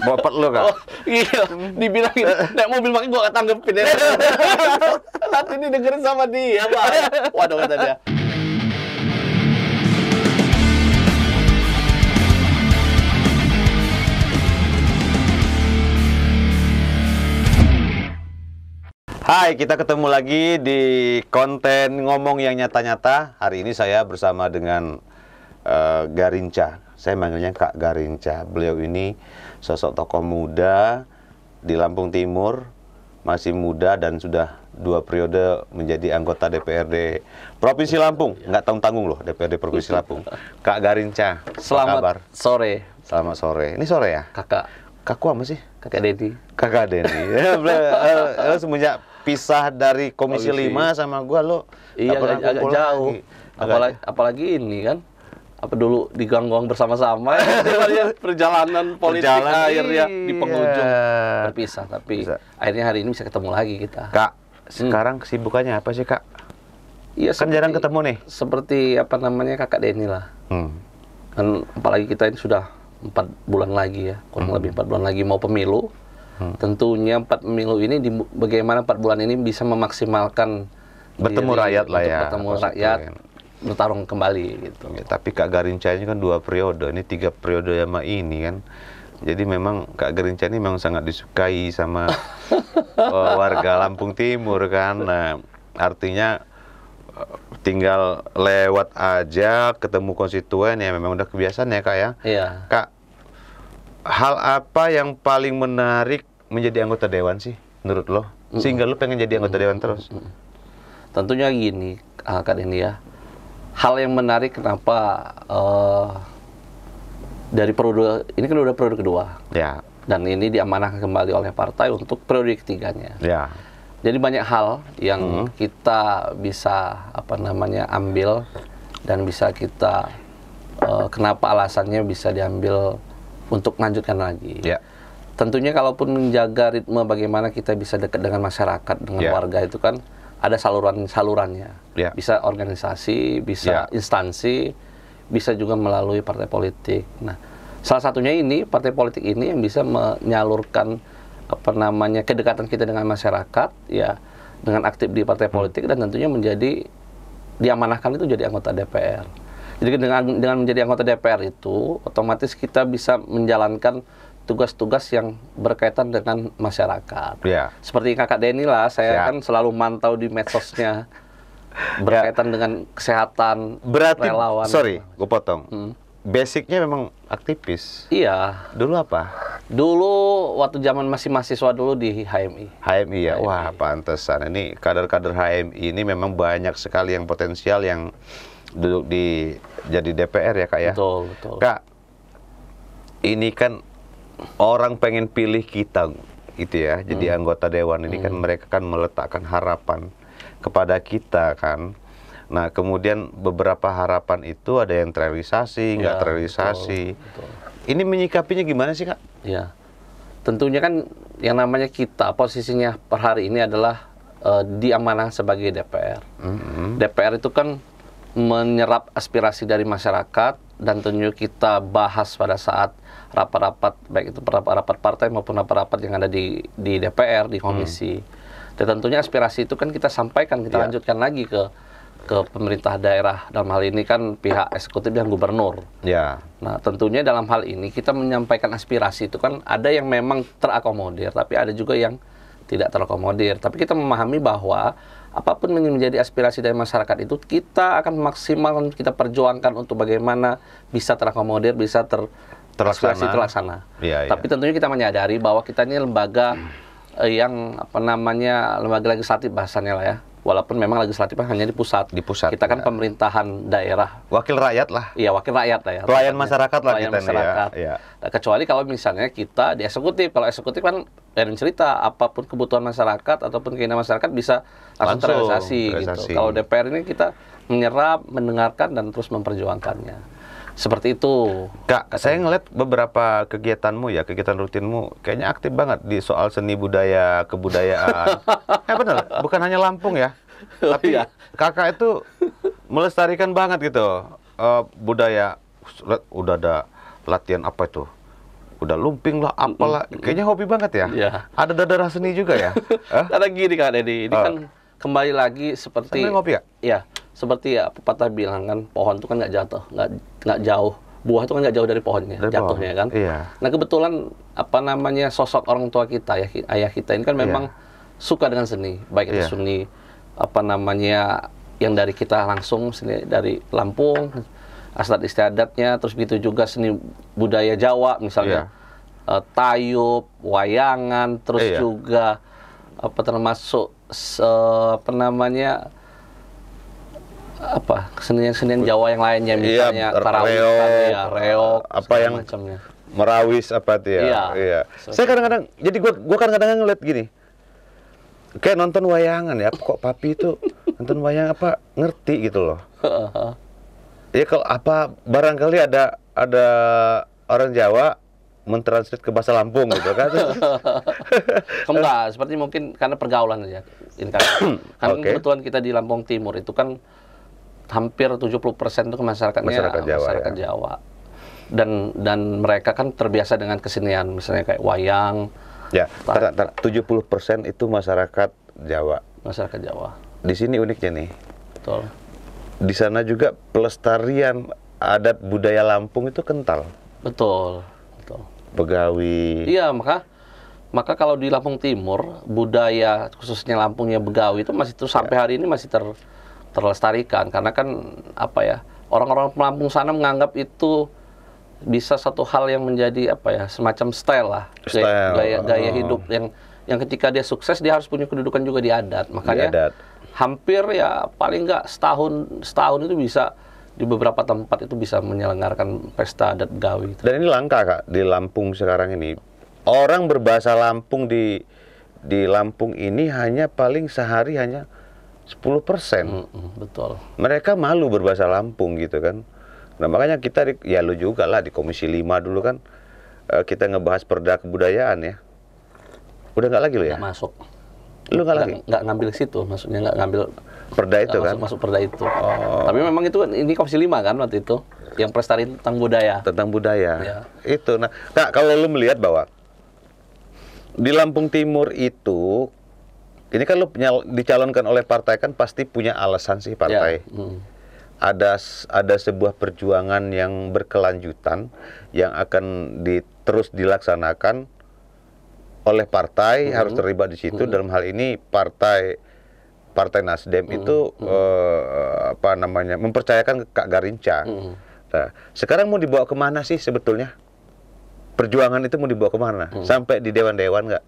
Bapak lo Kak. Oh, iya, dibilangin naik mobil makanya gua gak tanggepin ya. Nanti didengerin sama dia, Pak. Waduh, kata dia. Hai, kita ketemu lagi di konten ngomong yang nyata-nyata. Hari ini saya bersama dengan Garinca. Saya manggilnya Kak Garinca. Beliau ini sosok tokoh muda di Lampung Timur, masih muda dan sudah 2 periode menjadi anggota DPRD Provinsi Lampung. Nggak tanggung-tanggung loh, DPRD Provinsi Lampung. Kak Garinca, Selamat kabar? sore, Selamat sore. Ini sore ya? Kakak. Kakku apa sih? Kakak Dedi. Kakak Denny. Semenjak pisah dari Komisi 5 sama gua lo Iya, pernah agak kumpul jauh. lagi. Apalagi ini kan. Apa dulu digangguang bersama-sama perjalanan politik akhirnya di penghujung berpisah, tapi akhirnya hari ini bisa ketemu lagi kita. Kak, sekarang kesibukannya apa sih, Kak? Iya, Kan jarang ketemu nih. Seperti apa namanya Kakak Denny lah. Kan apalagi kita ini sudah 4 bulan lagi ya, kurang lebih 4 bulan lagi mau pemilu. Tentunya 4 pemilu ini bagaimana 4 bulan ini bisa memaksimalkan Bertemu diri rakyat lah untuk ya. bertemu rakyat, bertarung kembali gitu. Ya, tapi Kak Garinca ini kan 2 periode, ini 3 periode sama ini kan. Jadi memang Kak Garinca ini memang sangat disukai sama warga Lampung Timur kan. Nah, artinya tinggal lewat aja ketemu konstituen ya memang udah kebiasaan ya Kak ya. Iya. Kak, hal apa yang paling menarik menjadi anggota dewan sih menurut lo? Sehingga lo pengen jadi anggota dewan terus? Tentunya gini, Kak ini ya. Hal yang menarik kenapa dari periode ini kan udah periode kedua. Ya. Dan ini diamanahkan kembali oleh partai untuk periode ketiganya. Ya. Jadi banyak hal yang kita bisa ambil dan bisa kita kenapa alasannya bisa diambil untuk melanjutkan lagi. Ya. Tentunya kalaupun menjaga ritme bagaimana kita bisa dekat dengan masyarakat, dengan warga itu kan ada salurannya. Ya. Bisa organisasi, bisa instansi, bisa juga melalui partai politik. Nah, salah satunya ini partai politik ini yang bisa menyalurkan kedekatan kita dengan masyarakat ya, dengan aktif di partai politik dan tentunya menjadi diamanahkan itu jadi anggota DPR. Jadi dengan menjadi anggota DPR itu otomatis kita bisa menjalankan tugas-tugas yang berkaitan dengan masyarakat. Ya. Seperti Kakak Denny lah, saya kan selalu mantau di medsosnya berkaitan dengan kesehatan relawan. Sorry, gue potong. Basicnya memang aktivis. Iya. Dulu apa? Dulu waktu zaman masih mahasiswa dulu di HMI. HMI ya. Wah, pantesan. Ini kader-kader HMI ini memang banyak sekali yang potensial yang duduk jadi DPR ya Kak ya. Betul, betul. Kak, ini kan orang pengen pilih kita gitu ya. Jadi anggota dewan ini kan mereka kan meletakkan harapan kepada kita kan. Nah, kemudian beberapa harapan itu ada yang terrealisasi, nggak terrealisasi. Betul. Ini menyikapinya gimana sih, Kak? Ya, tentunya kan yang namanya kita posisinya per hari ini adalah diamanah sebagai DPR. DPR itu kan menyerap aspirasi dari masyarakat dan tentunya kita bahas pada saat rapat-rapat, baik itu rapat partai maupun rapat-rapat yang ada di DPR, di komisi. Dan tentunya aspirasi itu kan kita sampaikan, kita lanjutkan lagi ke pemerintah daerah, dalam hal ini kan pihak eksekutif dan gubernur. Ya. Nah, tentunya dalam hal ini kita menyampaikan aspirasi itu kan ada yang memang terakomodir, tapi ada juga yang tidak terakomodir. Tapi kita memahami bahwa apapun yang menjadi aspirasi dari masyarakat itu kita akan maksimal kita perjuangkan untuk bagaimana bisa terakomodir, bisa terlaksana. Ya, tapi tentunya kita menyadari bahwa kita ini lembaga yang lembaga legislatif bahasanya lah ya. Walaupun memang legislatifnya hanya di pusat. Di pusat. Kita kan pemerintahan daerah. Wakil rakyat lah. Iya, wakil rakyat lah ya. Pelayan masyarakat lah pelayan kita masyarakat. nih ya. Nah, kecuali kalau misalnya kita di eksekutif. Kalau eksekutif kan dan cerita apapun kebutuhan masyarakat ataupun keinginan masyarakat bisa langsung terrealisasi gitu. Kalau DPR ini kita menyerap, mendengarkan dan terus memperjuangkannya. Seperti itu. Kak, saya ngeliat beberapa kegiatanmu ya, kegiatan rutinmu kayaknya aktif banget di soal seni budaya, kebudayaan. Bener, bukan hanya Lampung ya. Tapi kakak itu melestarikan banget gitu budaya. Udah ada latihan apa itu? Udah lumping lah, apalah. Kayaknya hobi banget ya. Iya. Ada darah seni juga ya. Karena gini Kak Deddy, ini kan kembali lagi seperti Sambil ngopi ya? Ya, seperti ya pepatah bilang kan, pohon itu kan nggak jatuh, nggak jauh. Buah itu kan nggak jauh dari pohonnya, Dari jatuhnya pohon. kan. Iya. Nah kebetulan apa namanya sosok orang tua kita ya, ayah kita ini kan memang suka dengan seni, baik itu Iya. seni apa namanya yang dari kita langsung seni dari Lampung, adat istiadatnya, terus begitu juga seni budaya Jawa misalnya tayub, wayangan, terus juga apa termasuk apa namanya apa kesenian-kesenian Jawa yang lainnya misalnya karawitan, reog, apa yang macamnya. merawis apa tuh ya. Iya. Saya kadang-kadang jadi gua kadang-kadang ngeliat gini. Kayak nonton wayangan ya, kok papi itu nonton wayang apa ngerti gitu loh. Ya kalau apa barangkali ada orang Jawa mentranslate ke bahasa Lampung gitu kan. Enggak, seperti mungkin karena pergaulan aja. Ini kan. Karena kebetulan kita di Lampung Timur itu kan hampir 70% itu masyarakat Jawa. Dan mereka kan terbiasa dengan kesenian, misalnya kayak wayang. Ya, 70% itu masyarakat Jawa. Masyarakat Jawa. Di sini uniknya nih. Betul. Di sana juga pelestarian adat budaya Lampung itu kental. Betul. Begawi. Iya, maka kalau di Lampung Timur budaya khususnya Lampungnya Begawi itu masih terus sampai hari ini masih terlestarikan, karena kan apa ya, orang-orang Lampung sana menganggap itu bisa satu hal yang menjadi apa ya, semacam style lah, gaya hidup yang ketika dia sukses dia harus punya kedudukan juga di adat. Makanya hampir ya paling nggak setahun itu bisa di beberapa tempat itu bisa menyelenggarakan pesta adat Begawi. Dan ini langka Kak di Lampung sekarang ini. Orang berbahasa Lampung di Lampung ini hanya paling sehari hanya 10%. Betul. Mereka malu berbahasa Lampung gitu kan. Nah makanya kita, ya lu juga lah di Komisi 5 dulu kan, kita ngebahas perda kebudayaan ya. Udah nggak lagi lo ya? Nggak masuk. Lu nggak lagi? Nggak ngambil situ, maksudnya nggak ngambil perda itu kan? Masuk perda itu. Tapi memang itu ini Komisi 5 kan waktu itu, yang pelestari tentang budaya. Tentang budaya. Ya. Itu. Nah, Kak, kalau lu melihat bahwa di Lampung Timur itu, ini kan lu dicalonkan oleh partai kan pasti punya alasan sih partai. Ada sebuah perjuangan yang berkelanjutan yang akan terus dilaksanakan oleh partai, harus terlibat di situ. Dalam hal ini partai Nasdem itu apa namanya, mempercayakan Kak Garinca. Nah, sekarang mau dibawa kemana sih sebetulnya? Perjuangan itu mau dibawa kemana? Sampai di dewan-dewan nggak?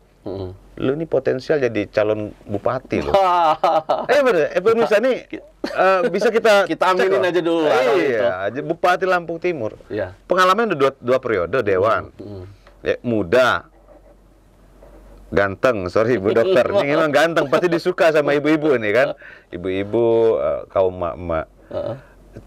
Lu ini potensial jadi calon bupati loh. Bener, pemirsa nih bisa kita aminin aja dulu. Iya, Bupati Lampung Timur. Iya. Pengalaman udah dua periode dewan. Ya, muda, ganteng, sorry Bu Dokter. Ini memang ganteng, pasti disuka sama ibu-ibu nih kan. Ibu-ibu, kaum emak-emak.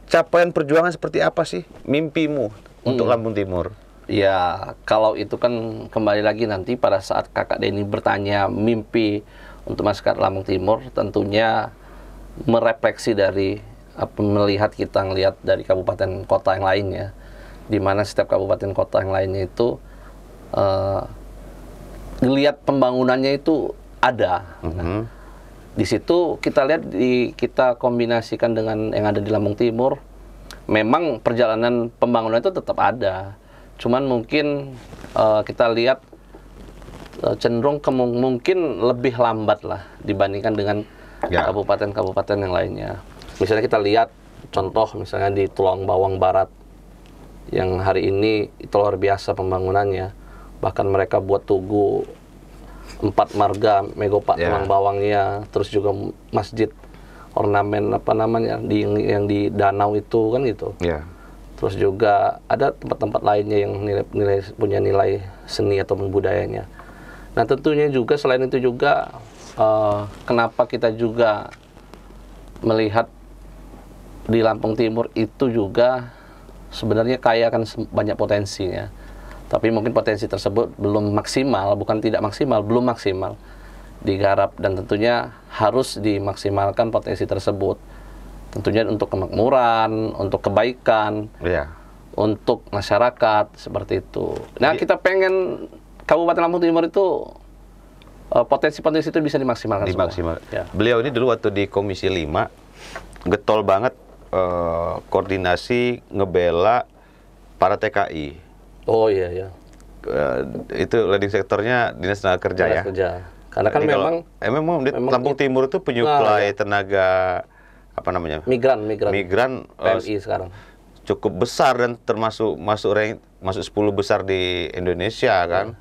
Capaian perjuangan seperti apa sih mimpimu untuk Lampung Timur? Ya, kalau itu kan kembali lagi nanti pada saat Kakak Denny bertanya mimpi untuk masyarakat Lampung Timur, tentunya merefleksi dari melihat kita ngelihat dari kabupaten kota yang lainnya, di mana setiap kabupaten kota yang lainnya itu ngelihat pembangunannya itu ada. Nah, di situ kita lihat kita kombinasikan dengan yang ada di Lampung Timur, memang perjalanan pembangunan itu tetap ada. Cuman mungkin kita lihat cenderung mungkin lebih lambat lah dibandingkan dengan kabupaten-kabupaten yang lainnya. Misalnya kita lihat contoh misalnya di Tulang Bawang Barat yang hari ini itu luar biasa pembangunannya. Bahkan mereka buat tugu 4 marga Megopak Tulang Bawangnya, terus juga masjid ornamen apa namanya yang di danau itu kan gitu. Terus juga ada tempat-tempat lainnya yang punya nilai seni ataupun budayanya. Nah tentunya juga selain itu juga kenapa kita juga melihat di Lampung Timur itu juga sebenarnya kaya kan banyak potensinya. Tapi mungkin potensi tersebut belum maksimal, bukan tidak maksimal, belum maksimal digarap, dan tentunya harus dimaksimalkan potensi tersebut. Tentunya untuk kemakmuran, untuk kebaikan. untuk masyarakat seperti itu. Nah, kita pengen Kabupaten Lampung Timur itu potensi-potensi itu bisa dimaksimalkan. Ya. Beliau ini dulu waktu di Komisi 5 getol banget koordinasi ngebela para TKI. Oh iya ya. Itu leading sektornya Dinas Tenaga Kerja ya. Kerja. Karena kan memang Lampung Timur itu penyuplai tenaga apa namanya? Migran PMI sekarang. Cukup besar dan termasuk masuk 10 besar di Indonesia kan.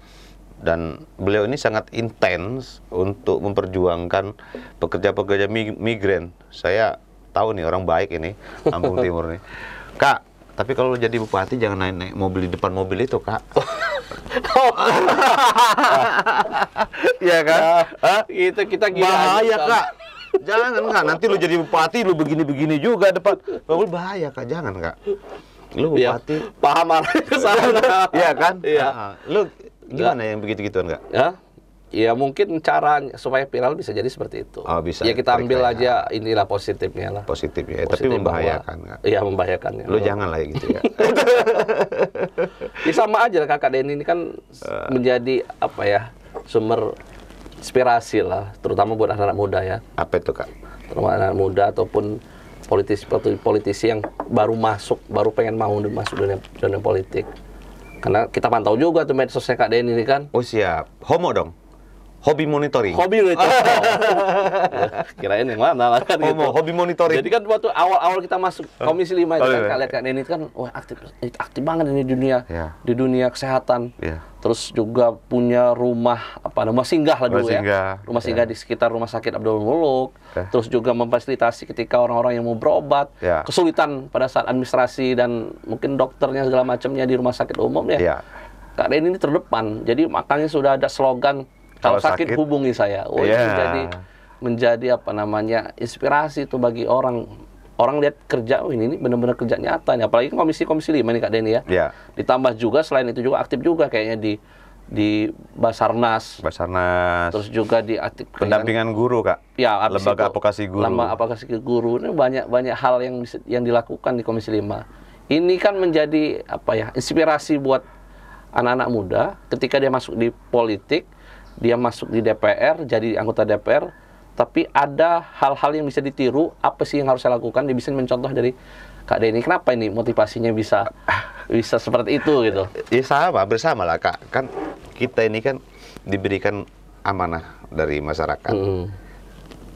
Dan beliau ini sangat intens untuk memperjuangkan pekerja-pekerja migran. Saya tahu nih orang baik ini Lampung Timur nih. Kak, tapi kalau jadi bupati jangan naik mobil di depan mobil itu, Kak. Iya kan? Itu kita gila bahaya aja, Kak. Jangan, Kak. Nanti lu jadi bupati lu begini-begini juga depan. Mobil bahaya, Kak. Jangan, Kak. Lu bupati paham arahnya ke sana. Iya kan? Iya. Lu gimana yang begitu-gituan, Kak? Ya mungkin cara supaya viral bisa jadi seperti itu. Oh, bisa. Ya kita ambil aja inilah positifnya lah. Positifnya, tapi membahayakan, Kak. Iya, membahayakan ya. Lu jangan lah ya gitu ya. Ya sama aja Kakak Denny ini kan menjadi apa ya, sumber inspirasi lah, terutama buat anak-anak muda ya. Apa itu, Kak? Terutama anak muda ataupun politisi yang baru pengen mau masuk dunia politik. Karena kita pantau juga tuh medsosnya Kak Denny ini kan. Oh siap. Homo dong. Hobi monitoring. Hobi monitoring. Ya, kirain yang mana lah kan gitu. Hobi monitoring. Jadi kan waktu awal-awal kita masuk Komisi 5 itu kan lihat Kak Denny kan wah aktif banget ini di dunia kesehatan. Ya. Terus juga punya rumah singgah lah dulu ya. Rumah singgah di sekitar Rumah Sakit Abdul Muluk. Terus juga memfasilitasi ketika orang-orang yang mau berobat, kesulitan pada saat administrasi dan mungkin dokternya segala macamnya di rumah sakit umum ya. Kak Denny ini terdepan. Jadi makanya sudah ada slogan kalau sakit hubungi saya. Oh, ini menjadi apa namanya inspirasi itu bagi orang lihat kerja. Oh ini benar-benar kerja nyata nih. Apalagi Komisi 5 nih Kak Denny ya. Ditambah juga selain itu juga aktif juga kayaknya di Basarnas. Terus juga di aktif pendampingan guru, Kak. Ya, lembaga advokasi guru. Lembaga advokasi guru. Ini banyak hal yang dilakukan di Komisi 5. Ini kan menjadi apa ya? Inspirasi buat anak-anak muda ketika dia masuk di politik. Dia masuk di DPR, jadi anggota DPR, tapi ada hal-hal yang bisa ditiru, apa sih yang harus saya lakukan, dia bisa mencontoh dari Kak Denny. Kenapa ini motivasinya bisa seperti itu gitu? Ya bersama lah Kak. Kan kita ini kan diberikan amanah dari masyarakat.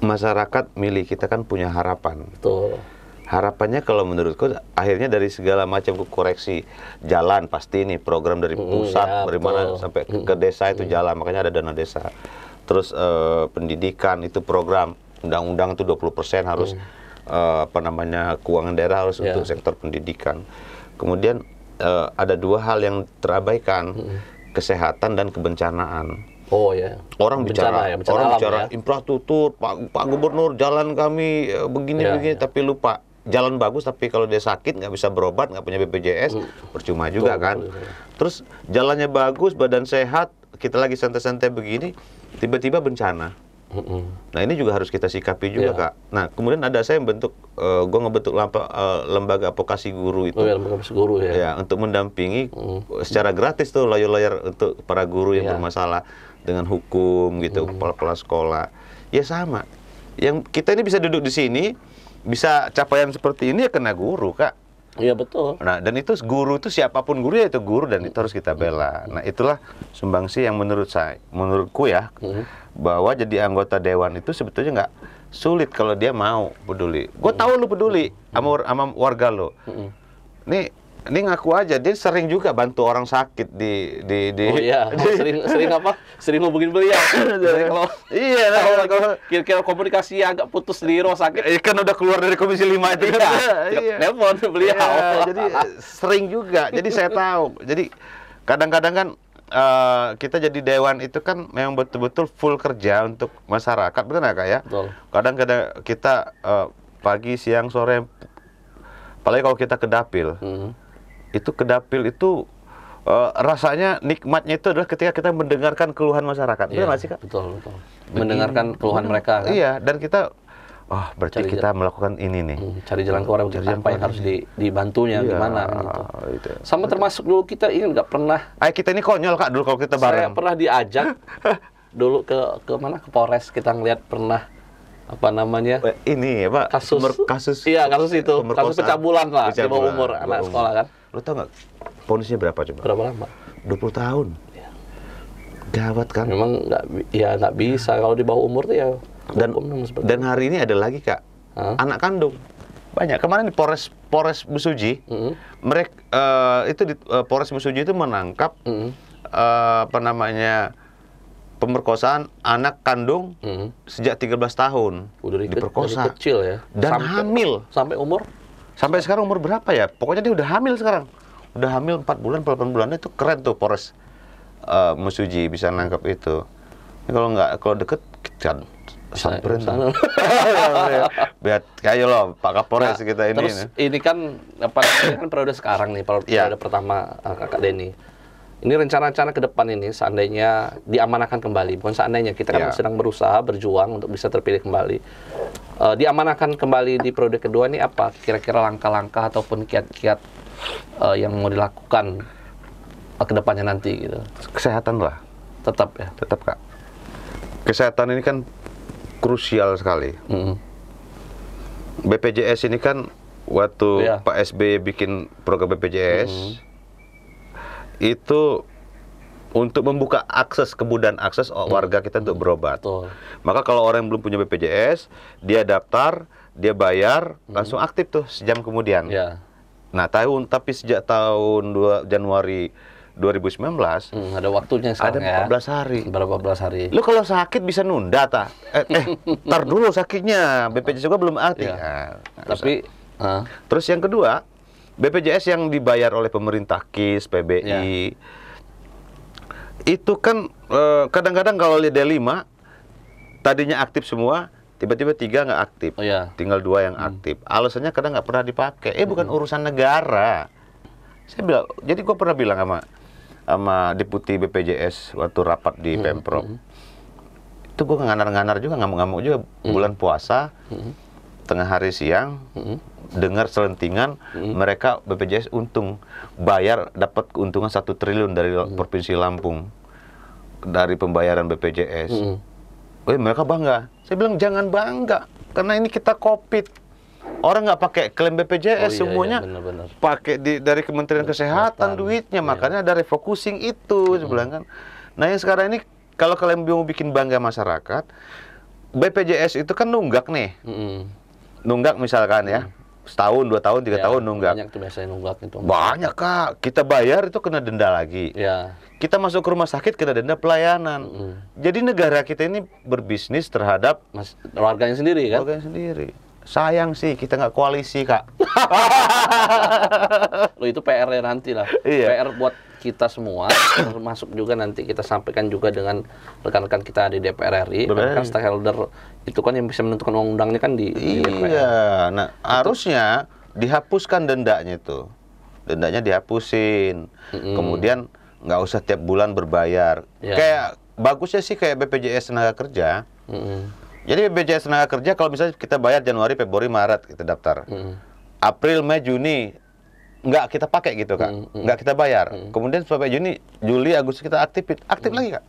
Masyarakat milih kita kan punya harapan. Betul. Harapannya kalau menurutku akhirnya dari segala macam koreksi jalan pasti nih program dari pusat dari mana sampai ke desa itu jalan, makanya ada dana desa. Terus pendidikan itu program undang-undang itu 20% harus keuangan daerah harus untuk sektor pendidikan. Kemudian ada dua hal yang terabaikan, kesehatan dan kebencanaan. Oh ya. Orang bicara infrastruktur, Pak Gubernur jalan kami begini tapi lupa. Jalan bagus tapi kalau dia sakit nggak bisa berobat, nggak punya BPJS, percuma juga kan. Terus jalannya bagus, badan sehat, kita lagi santai-santai begini, tiba-tiba bencana. Nah ini juga harus kita sikapi juga Kak. Nah kemudian ada saya gue ngebentuk lembaga advokasi guru itu. Lembaga advokasi guru ya. Untuk mendampingi secara gratis tuh lawyer-lawyer untuk para guru yang bermasalah dengan hukum gitu, kepala sekolah. Ya sama. Yang kita ini bisa duduk di sini, bisa capaian seperti ini ya kena guru Kak. Iya betul. Nah dan itu guru itu siapapun guru ya itu guru dan itu harus kita bela. Nah itulah sumbangsi yang menurutku ya bahwa jadi anggota dewan itu sebetulnya nggak sulit kalau dia mau peduli. Gue tahu lu peduli sama warga lo. Ini ngaku aja dia sering juga bantu orang sakit di Oh iya, sering hubungin beliau. Iya, kira-kira komunikasi agak putus di rumah sakit. Kan udah keluar dari Komisi 5 itu kan. Telepon beliau. Jadi sering juga. Jadi saya tahu. Jadi kadang-kadang kan kita jadi dewan itu kan memang betul-betul full kerja untuk masyarakat, benar nggak Kak ya? Betul. Kadang-kadang kita pagi, siang, sore, apalagi kalau kita ke dapil. Itu ke dapil itu rasanya nikmatnya itu adalah ketika kita mendengarkan keluhan masyarakat. Benar nggak sih Kak? Betul. Mendengarkan keluhan mereka kan? Iya, dan kita oh berarti Cari kita melakukan ini nih. Cari jalan keluar, Cari jalan apa yang keluar harus nih. dibantunya, Iya, gimana gitu. itu. Sama termasuk dulu kita ini nggak pernah, Kita ini konyol Kak dulu kalau kita saya bareng. pernah diajak dulu ke mana, ke Polres, kita ngeliat pernah apa namanya Ini Pak, kasus kasus iya, kasus itu, kasus pemerkosaan. pencabulan lah di bawah umur Di bawah anak umur. sekolah kan. Lu tau nggak ponisnya berapa coba? Berapa lama? 20 tahun. Gawat kan? Memang nggak bisa kalau di bawah umur tuh ya. Dan hari ini ada lagi Kak, anak kandung. Banyak. Kemarin di Polres Mesuji, mereka itu di Polres Mesuji itu menangkap apa namanya pemerkosaan anak kandung sejak 13 tahun. Diperkosa. Dari kecil ya. Dan hamil. Sampai umur? Sampai sekarang umur berapa ya? Pokoknya dia udah hamil sekarang. Udah hamil 4 bulan, 8 bulan. Itu keren tuh Polres Mesuji bisa nangkap itu. Ini kalau deket kan samperin. Biar kayak lo Pak Kapolres kita ini. Terus ini kan apa namanya, kan periode sekarang nih, periode pertama Kakak Denny. Ini rencana-rencana ke depan ini seandainya diamanahkan kembali, bukan seandainya, kita kan sedang berusaha berjuang untuk bisa terpilih kembali. Diamanahkan kembali di periode kedua ini apa kira-kira langkah-langkah ataupun kiat-kiat yang mau dilakukan ke depannya nanti gitu? Kesehatan lah. Tetap ya. Tetap Kak. Kesehatan ini kan krusial sekali. BPJS ini kan waktu Pak SBY bikin program BPJS itu untuk membuka akses, kemudahan akses warga kita untuk berobat. Betul. Maka kalau orang yang belum punya BPJS, dia daftar, dia bayar, langsung aktif tuh sejam kemudian. Nah, tapi sejak tahun Januari 2019 ada waktunya sekarang ada 14 hari. Berapa belas hari? Lu kalau sakit bisa nunda ta? Ntar dulu sakitnya, BPJS juga belum aktif. Tapi terus yang kedua, BPJS yang dibayar oleh pemerintah KIS, PBI itu kan kadang-kadang kalau lihat D5 tadinya aktif semua, tiba-tiba 3 nggak aktif, tinggal 2 yang aktif. Alasannya kadang nggak pernah dipakai. Bukan urusan negara. Saya bilang, jadi gue pernah bilang sama Deputi BPJS waktu rapat di Pemprov. Itu gue nganar-nganar juga, ngamuk-ngamuk juga. Bulan puasa, tengah hari siang, dengar selentingan, mereka BPJS untung. Bayar, dapat keuntungan 1 triliun dari Provinsi Lampung. Dari pembayaran BPJS. Mereka bangga. Saya bilang, jangan bangga. Karena ini kita COVID. Orang nggak pakai klaim BPJS, semuanya pakai dari Kementerian Kesehatan duitnya, makanya ada refocusing itu, sebelah kan. Nah yang sekarang ini kalau kalian mau bikin bangga masyarakat, BPJS itu kan nunggak nih, nunggak misalkan ya, setahun, 2 tahun, 3 tahun nunggak. Banyak tuh biasanya nunggak itu. Banyak Kak, kita bayar itu kena denda lagi. Kita masuk ke rumah sakit kena denda pelayanan. Jadi negara kita ini berbisnis terhadap warganya sendiri kan? Warganya sendiri. Sayang sih kita nggak koalisi Kak. Loh itu PR-nya nanti lah. PR buat kita semua, termasuk juga nanti kita sampaikan juga dengan rekan-rekan kita di DPR RI. Kan stakeholder itu kan yang bisa menentukan undang-undangnya kan di DPR. Nah harusnya dihapuskan dendanya itu. Dendanya dihapusin. Kemudian nggak usah tiap bulan berbayar. Kayak bagusnya sih kayak BPJS tenaga kerja. Jadi BPJS tenaga kerja kalau misalnya kita bayar Januari, Februari, Maret kita daftar. April, Mei, Juni nggak kita pakai gitu Kak. Nggak kita bayar. Kemudian sampai Juni, Juli, Agustus kita aktif lagi Kak.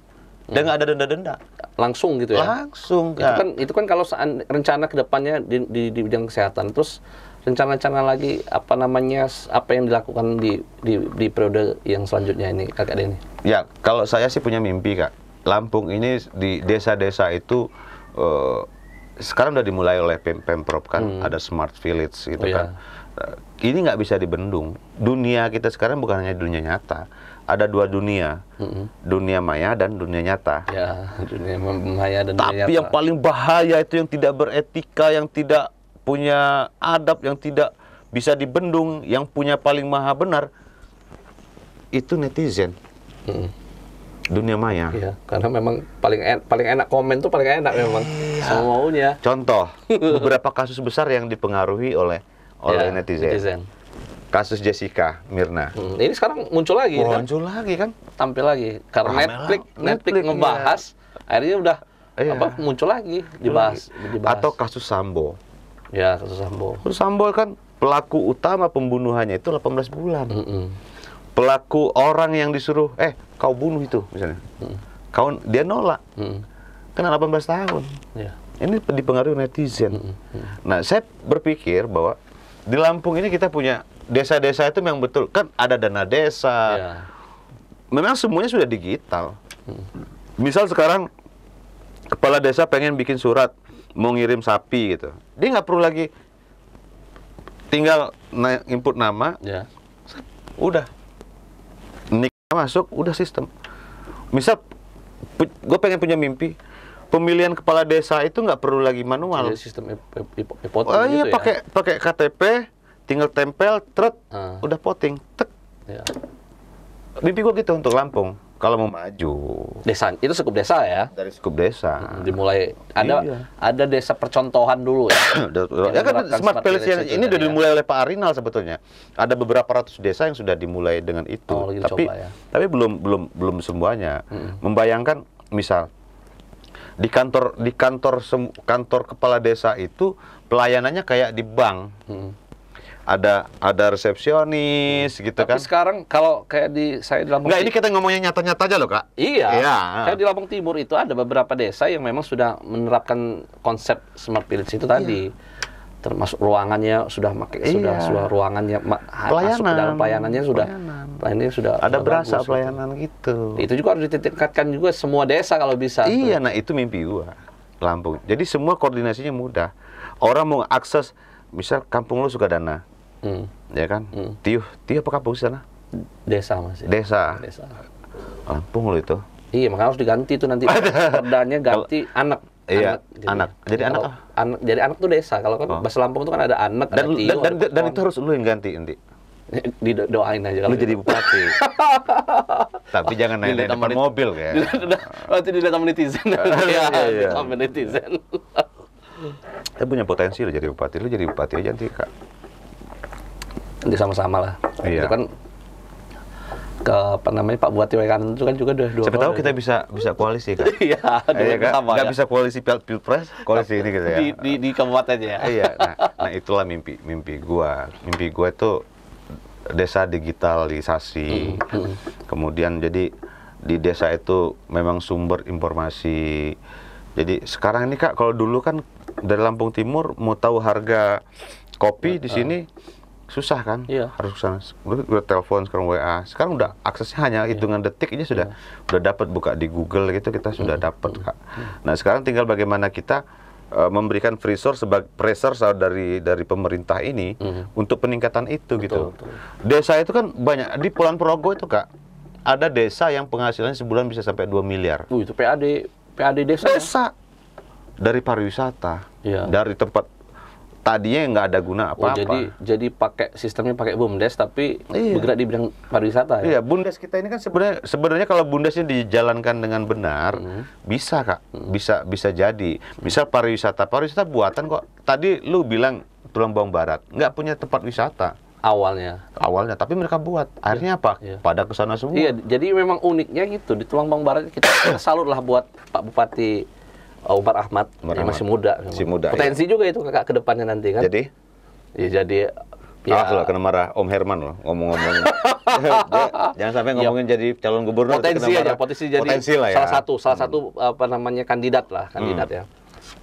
Dan nggak ada denda-denda. Langsung gitu ya? Langsung Kak. Itu kan kalau rencana kedepannya di bidang kesehatan. Terus rencana-rencana lagi apa yang dilakukan di periode yang selanjutnya ini Kakak Denny? Ya kalau saya sih punya mimpi Kak. Lampung ini di desa-desa itu sekarang udah dimulai oleh Pemprov kan, ada smart village gitu kan. Ini nggak bisa dibendung. Dunia kita sekarang bukan hanya dunia nyata, ada 2 dunia, dunia maya dan dunia nyata. Dunia maya dan dunia nyata. Tapi yang paling bahaya itu yang tidak beretika, yang tidak punya adab, yang tidak bisa dibendung, yang punya paling maha benar, itu netizen. Dunia maya. Karena memang paling enak komen tuh paling enak memang. Sama maunya. Contoh, beberapa kasus besar yang dipengaruhi oleh netizen. Kasus Jessica Mirna. Ini sekarang muncul lagi kan? Muncul lagi kan? Tampil lagi. Karena Netflix ngebahas, akhirnya udah muncul lagi dibahas. Atau kasus Sambo. Ya, kasus Sambo. Kasus Sambo kan pelaku utama pembunuhannya itu 18 bulan. Pelaku orang yang disuruh, kau bunuh itu misalnya. Dia nolak. Kena 18 tahun. Ya. Ini dipengaruhi netizen. Nah, saya berpikir bahwa di Lampung ini kita punya desa-desa itu memang betul. Kan ada dana desa. Ya. Memang semuanya sudah digital. Misal sekarang kepala desa pengen bikin surat mau ngirim sapi gitu. Dia nggak perlu lagi tinggal input nama. Ya. Udah. Nik masuk, udah sistem. Misal gue pengen punya mimpi pemilihan kepala desa itu nggak perlu lagi manual. Jadi sistem e-voting Iya, gitu pakai KTP, tinggal tempel, udah voting, tek. Ya. Mimpi gue gitu untuk Lampung. Kalau mau maju. Desa itu skup desa ya. Dari skup desa. Dimulai ada desa percontohan dulu ya. Ya kan smart village ini udah dimulai oleh Pak Arinal sebetulnya. Ada beberapa ratus desa yang sudah dimulai dengan itu. Tapi belum semuanya. Membayangkan misal di kantor kepala desa itu pelayanannya kayak di bank. Ada resepsionis gitu kan. Tapi sekarang kalau kayak saya di Lampung. Enggak, ini kita ngomongnya nyata-nyata aja loh, Kak. Iya. Kayak di Lampung Timur itu ada beberapa desa yang memang sudah menerapkan konsep smart village itu tadi. Termasuk ruangannya sudah sudah ruangannya masuk ke dalam pelayanannya sudah ada berasa pelayanan gitu. Itu juga harus ditingkatkan juga semua desa kalau bisa. Iya, nah itu mimpi gua. Lampung. Jadi semua koordinasinya mudah. Orang mau akses, misal kampung lu suka dana. Ya kan? Tiuh apa kampung di sana? Desa masih. Desa. Lampung lu itu. Iya, makanya harus diganti itu nanti. Perdanya ganti anak. Iya, anak. Jadi jadi anak tuh desa. Kalau kan bahasa Lampung itu kan ada anak, dan itu harus lu yang ganti nanti. Didoain aja kalau lu jadi bupati. Tapi jangan naik depan mobil ya. Nanti dilihat sama netizen. Iya, sama netizen. Dia punya potensi lo jadi bupati. Lu jadi bupati aja nanti, Kak. Nanti sama-sama lah. Iya. Itu kan Pak Bupati Wekanan itu kan juga udah dua. Siapa tahu kita bisa koalisi, Kak. Iya, Kak. Nggak bisa koalisi pilpres, koalisi ini gitu ya. Di kabupatennya ya. Iya. Nah itulah mimpi gua. Mimpi gua itu desa digitalisasi. Kemudian jadi di desa itu memang sumber informasi. Jadi sekarang ini, Kak, kalau dulu kan dari Lampung Timur mau tahu harga kopi di sini susah kan? Iya. Harus ke sana. Udah telepon, sekarang WA. Sekarang udah aksesnya hanya hitungan detik aja sudah dapat, buka di Google gitu kita sudah dapat, Kak. Nah, sekarang tinggal bagaimana kita memberikan pressure dari pemerintah ini untuk peningkatan itu. Betul. Desa itu kan banyak di Pulau Progo itu, Kak. Ada desa yang penghasilannya sebulan bisa sampai 2 miliar. Itu PAD desa. Desa. Dari pariwisata. Iya. Dari tempat tadinya nggak ada guna apa-apa. Jadi sistemnya pakai BUMDes tapi bergerak di bidang pariwisata ya. Iya, BUMDes kita ini kan sebenarnya kalau BUMDesnya dijalankan dengan benar, bisa, Kak. Bisa jadi. Misal pariwisata buatan kok. Tadi lu bilang Tulang Bawang Barat nggak punya tempat wisata. Awalnya, tapi mereka buat. Akhirnya apa? Pada kesana semua. Iya, jadi memang uniknya gitu di Tulang Bawang Barat kita salut lah buat Pak Bupati Umar Ahmad, masih muda. Potensi juga itu, Kakak, ke depannya nanti kan. Jadi? Ya jadi loh, kena marah Om Herman loh ngomong-ngomong. Jangan sampai ngomongin jadi calon gubernur. Potensi jadi salah satu kandidat ya.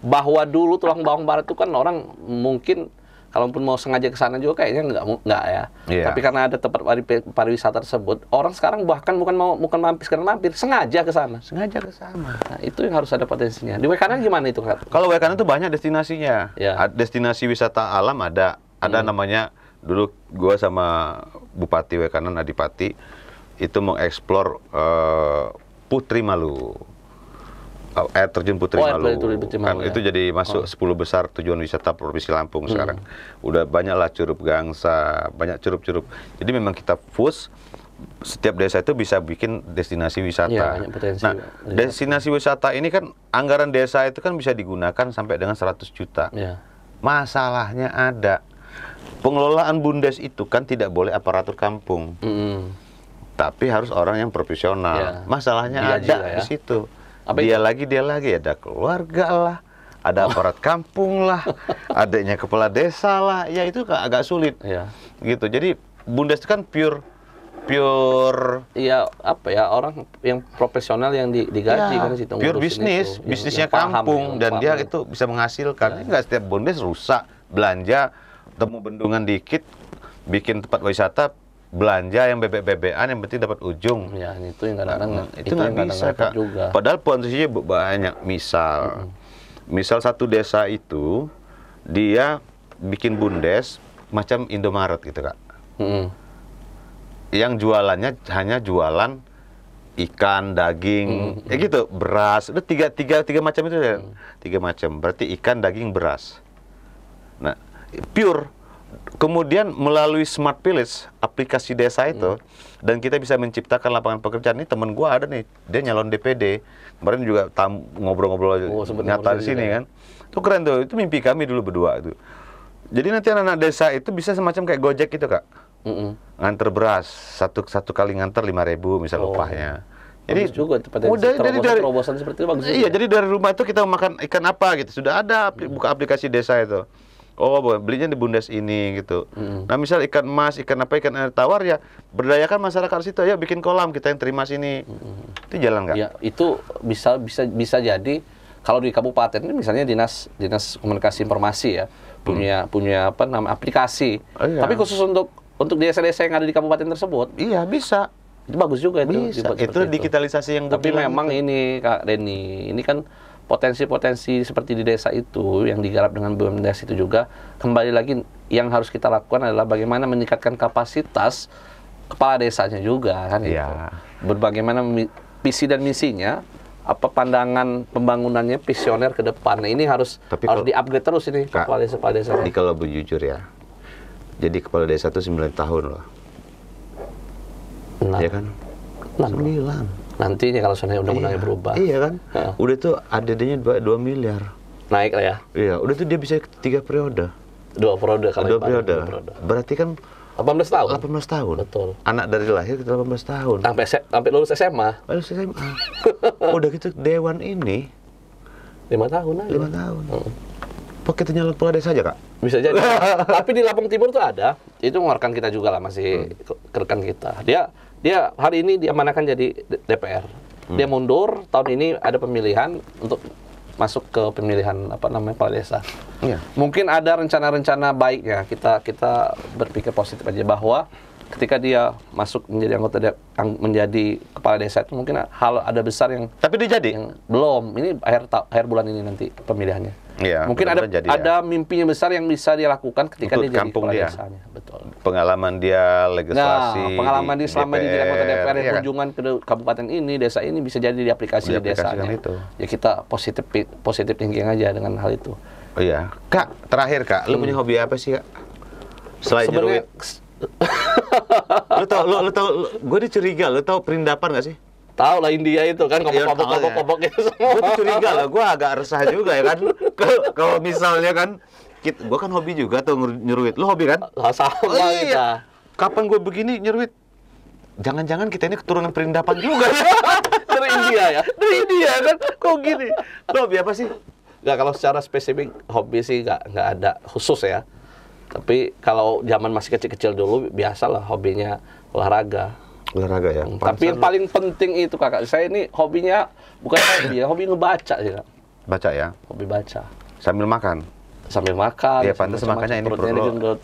Bahwa dulu Tulang Bawang Barat itu kan orang mungkin kalaupun mau sengaja ke sana juga kayaknya enggak ya. Yeah. Tapi karena ada tempat pariwisata tersebut, orang sekarang bahkan bukan mampir, sengaja ke sana. Nah, itu yang harus ada potensinya. Di Wekanan gimana itu, Kak? Kalau Wekanan itu banyak destinasinya. Yeah. Destinasi wisata alam ada namanya, dulu gua sama Bupati Wekanan Adipati itu mengeksplor Putri Malu. Air terjun Putri Malu. Itu jadi masuk 10 besar tujuan wisata Provinsi Lampung sekarang. Udah banyaklah Curug Gangsa, banyak curug-curug. Jadi memang kita push setiap desa itu bisa bikin destinasi wisata. Ya, potensi. Nah, destinasi wisata ini kan anggaran desa itu kan bisa digunakan sampai dengan 100 juta. Ya. Masalahnya ada. Pengelolaan BUMDes itu kan tidak boleh aparatur kampung. Tapi harus orang yang profesional. Masalahnya ada di situ. Apa dia lagi ada keluarga lah, ada aparat kampung lah, adanya kepala desa lah, ya itu agak sulit. Iya. Gitu. Jadi Bundes itu kan pure iya, apa ya, orang yang profesional yang digaji kan situ pure ngurusin bisnis, itu, bisnisnya yang paham, kampung yang dan paham. dia itu bisa menghasilkan. Ini nggak setiap Bundes rusak, belanja, temu bendungan dikit, bikin tempat wisata, belanja yang bebek-bebekan, yang penting dapat ujung. Ya, itu yang kadang-kadang Itu nggak bisa, Kak. juga. Padahal potensinya banyak. Misal satu desa itu dia bikin Bundes macam Indomaret gitu, Kak. Yang jualannya hanya jualan ikan, daging, ya gitu, beras. Udah tiga macam itu ya. 3 macam. Berarti ikan, daging, beras. Nah, pure. Kemudian melalui Smart Village, aplikasi desa itu, dan kita bisa menciptakan lapangan pekerjaan. Ini temen gua ada nih, dia nyalon DPD. Kemarin juga ngobrol-ngobrol nyata di sini kan. Itu keren tuh, itu mimpi kami dulu berdua itu. Jadi nanti anak-anak desa itu bisa semacam kayak Gojek gitu, Kak. Nganter beras, satu kali nganter 5.000 misal upahnya. Jadi juga terobosan seperti itu bagus. Iya, jadi dari rumah itu kita makan ikan apa gitu. Sudah ada buka aplikasi desa itu. Oh, belinya di Bundes ini gitu. Nah, misal ikan emas, ikan apa, ikan air tawar ya berdayakan masyarakat situ. Ya bikin kolam, kita yang terima sini. Itu jalan nggak? Ya, itu bisa jadi kalau di kabupaten ini misalnya dinas komunikasi informasi ya punya apa nama aplikasi. Tapi khusus untuk desa-desa yang ada di kabupaten tersebut. Iya, bisa. Itu bagus juga bisa. Itu digitalisasi yang tapi memang ini Kak Denny, ini kan potensi-potensi seperti di desa itu yang digarap dengan BUMDes itu juga kembali lagi yang harus kita lakukan adalah bagaimana meningkatkan kapasitas kepala desanya juga kan itu. Bagaimana visi dan misinya, apa pandangan pembangunannya visioner ke depan. Nah, ini harus di-upgrade terus ini kepala desa. Jadi kalau jujur ya. Jadi kepala desa itu 9 tahun loh. Ya kan? 9. Nantinya kalau seandainya undang-undangnya berubah. Iya kan? Udah tuh ADD-nya 2 miliar. Naik lah ya. Iya, udah tuh dia bisa 3 periode. 2 periode kalau 2 periode. Berarti kan 18 tahun. 18 tahun. Betul. Anak dari lahir kita 18 tahun. Sampai lulus SMA. Lulus SMA. Udah gitu dewan ini 5 tahun aja. 5 tahun. Apa kita nyalon kepala desa aja, Kak? Bisa jadi. Tapi di Lampung Timur tuh ada. Itu rekan kita juga lah, masih rekan kita. Dia hari ini diamanahkan jadi DPR. Dia mundur, tahun ini ada pemilihan untuk masuk ke pemilihan apa namanya kepala desa. Iya. Mungkin ada rencana-rencana baiknya. Kita berpikir positif aja bahwa ketika dia masuk menjadi menjadi kepala desa itu mungkin hal ada besar yang dia jadi yang belum. Ini akhir bulan ini nanti pemilihannya. Iya, mungkin ada mimpinya besar yang bisa dia lakukan ketika untuk dia jadi kepala desanya. Betul. Pengalaman dia legislasi. Nah, pengalaman dia selama di anggota DPR yang kan? kunjungan ke kabupaten ini, desa ini bisa jadi di aplikasi di desanya. Itu. Ya kita positif thinking aja dengan hal itu. Oh iya. Kak, terakhir Kak, lu punya hobi apa sih, Kak? Selain nyeruit. Lu tau, gue dicuriga, lu tau perindapan nggak sih? Tahu lah India itu kan kobok gitu semua. Gue tuh curiga lah, gue agak resah juga ya kan. Kalau misalnya kan, gue kan hobi juga tuh nyeruit. Lu hobi kan? Sama kita. Kapan gue begini nyeruit? Jangan-jangan kita ini keturunan perindapan juga. Dari India ya? Dari India kan? Kok gini? Lu hobi apa sih? Nggak, kalau secara spesifik hobi sih nggak ada khusus ya. Tapi kalau zaman masih kecil-kecil dulu biasalah hobinya olahraga. Olahraga ya. Tapi yang paling penting itu Kakak, saya ini hobinya bukan hobi ya, hobi ngebaca sih Kak. Baca ya? Hobi baca. Sambil makan? Sambil makan. Iya, pantas makannya ini perut lo.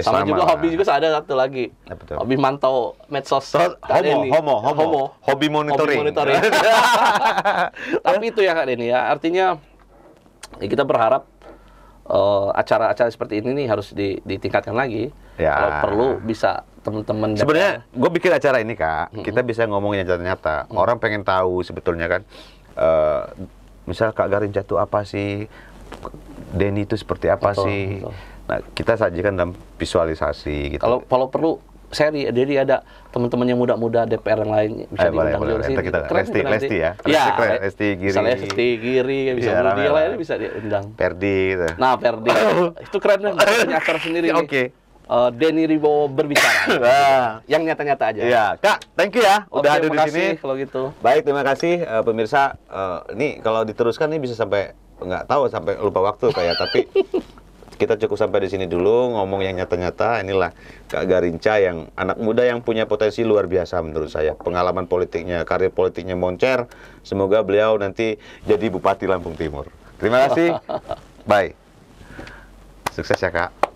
Sama juga hobi juga ada satu lagi. Hobi mantau medsos. Homo. Hobi monitoring. Tapi itu ya Kak Denny ya, artinya ya kita berharap acara-acara seperti ini nih harus ditingkatkan lagi. Ya. Kalau perlu bisa teman-teman. Sebenarnya gue bikin acara ini Kak, kita bisa ngomongin nyata-nyata. Orang pengen tahu sebetulnya kan, misal Kak Garinca itu apa sih, Denny itu seperti apa sih. Betul. Nah, kita sajikan dalam visualisasi gitu. Kalau perlu seri, jadi ada teman-teman yang muda-muda DPR yang lain bisa diundang juga sih. Lesti ya. Lesti Giri. Lesti Giri bisa dia lain bisa diundang. Perdi gitu. Nah, Perdi. Itu keren kan, punya acara sendiri. Oke. Denny Ribowo berbicara. Yang nyata-nyata aja. Iya, Kak, thank you ya udah Oke, hadir di makasih sini. kalau gitu. Baik, terima kasih pemirsa. Ini kalau diteruskan nih bisa sampai nggak tahu sampai lupa waktu kayak tapi kita cukup sampai di sini dulu ngomong yang nyata-nyata. Inilah Kak Garinca yang anak muda yang punya potensi luar biasa menurut saya. Pengalaman politiknya, karir politiknya moncer. Semoga beliau nanti jadi Bupati Lampung Timur. Terima kasih. Bye. Sukses ya, Kak.